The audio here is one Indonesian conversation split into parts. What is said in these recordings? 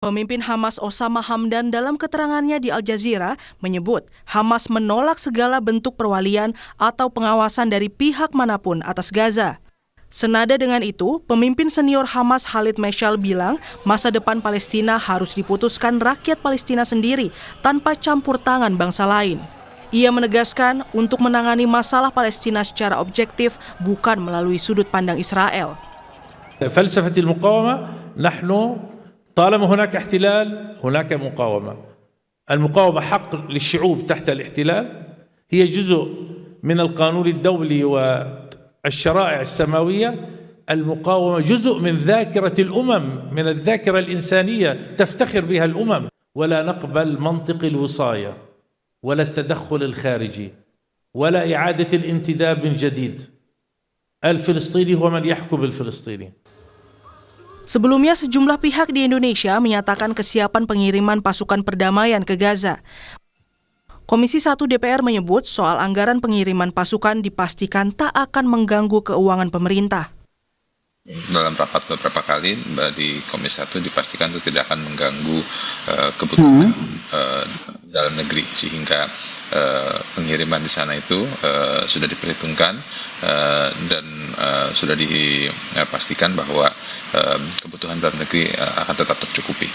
Pemimpin Hamas Osama Hamdan dalam keterangannya di Al Jazeera menyebut Hamas menolak segala bentuk perwalian atau pengawasan dari pihak manapun atas Gaza. Senada dengan itu, pemimpin senior Hamas Khalid Meshal bilang masa depan Palestina harus diputuskan rakyat Palestina sendiri tanpa campur tangan bangsa lain. Ia menegaskan untuk menangani masalah Palestina secara objektif bukan melalui sudut pandang Israel. فلسفة المقاومة نحن طالما هناك احتلال هناك مقاومة. المقاومة حق للشعوب تحت الاحتلال، هي جزء من القانون الدولي والشرائع السماوية. المقاومة جزء من ذاكرة الأمم، من الذاكرة الإنسانية تفتخر بها الأمم. ولا نقبل منطق الوصاية ولا التدخل الخارجي ولا إعادة الانتداب من جديد. الفلسطيني هو من يحكم الفلسطيني. Sebelumnya, sejumlah pihak di Indonesia menyatakan kesiapan pengiriman pasukan perdamaian ke Gaza. Komisi 1 DPR menyebut soal anggaran pengiriman pasukan dipastikan tak akan mengganggu keuangan pemerintah. Dalam rapat beberapa kali di Komisi 1 dipastikan itu tidak akan mengganggu kebutuhan dalam negeri, sehingga pengiriman di sana itu sudah diperhitungkan dan sudah dipastikan bahwa kebutuhan dalam negeri akan tetap tercukupi.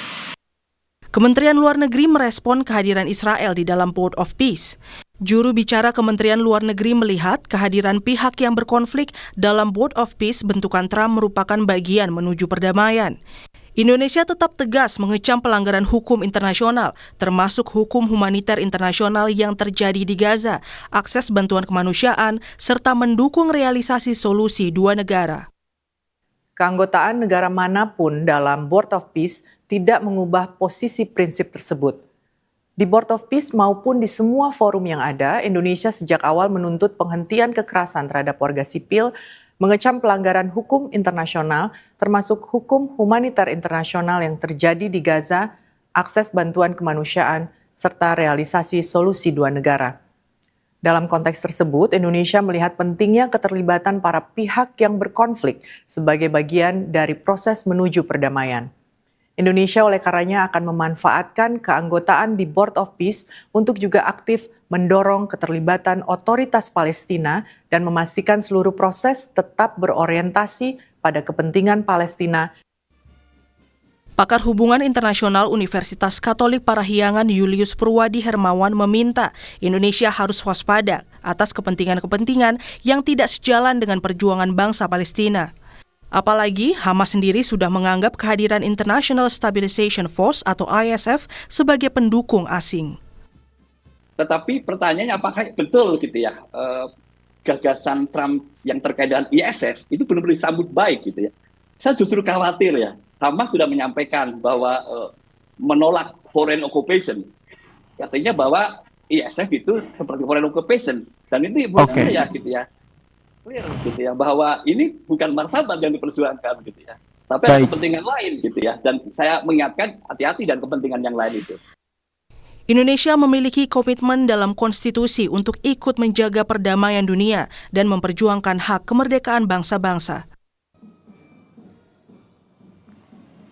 Kementerian Luar Negeri merespon kehadiran Israel di dalam Board of Peace. Juru bicara Kementerian Luar Negeri melihat kehadiran pihak yang berkonflik dalam Board of Peace bentukan Trump merupakan bagian menuju perdamaian. Indonesia tetap tegas mengecam pelanggaran hukum internasional, termasuk hukum humaniter internasional yang terjadi di Gaza, akses bantuan kemanusiaan, serta mendukung realisasi solusi dua negara. Keanggotaan negara manapun dalam Board of Peace tidak mengubah posisi prinsip tersebut. Di Board of Peace maupun di semua forum yang ada, Indonesia sejak awal menuntut penghentian kekerasan terhadap warga sipil, mengecam pelanggaran hukum internasional, termasuk hukum humaniter internasional yang terjadi di Gaza, akses bantuan kemanusiaan, serta realisasi solusi dua negara. Dalam konteks tersebut, Indonesia melihat pentingnya keterlibatan para pihak yang berkonflik sebagai bagian dari proses menuju perdamaian. Indonesia oleh karenanya akan memanfaatkan keanggotaan di Board of Peace untuk juga aktif mendorong keterlibatan otoritas Palestina dan memastikan seluruh proses tetap berorientasi pada kepentingan Palestina. Pakar Hubungan Internasional Universitas Katolik Parahyangan Julius Purwadi Hermawan meminta Indonesia harus waspada atas kepentingan-kepentingan yang tidak sejalan dengan perjuangan bangsa Palestina. Apalagi Hamas sendiri sudah menganggap kehadiran International Stabilization Force atau ISF sebagai pendukung asing. Tetapi pertanyaannya apakah betul gitu ya, gagasan Trump yang terkait dengan ISF itu benar-benar disambut baik gitu ya. Saya justru khawatir ya, Hamas sudah menyampaikan bahwa menolak foreign occupation. Katanya bahwa ISF itu seperti foreign occupation, dan ini bukan ya gitu ya. Clear gitu ya, bahwa ini bukan martabat yang diperjuangkan gitu ya, tapi ada kepentingan lain gitu ya, dan saya mengingatkan hati-hati dan kepentingan yang lain itu. Indonesia memiliki komitmen dalam konstitusi untuk ikut menjaga perdamaian dunia dan memperjuangkan hak kemerdekaan bangsa-bangsa.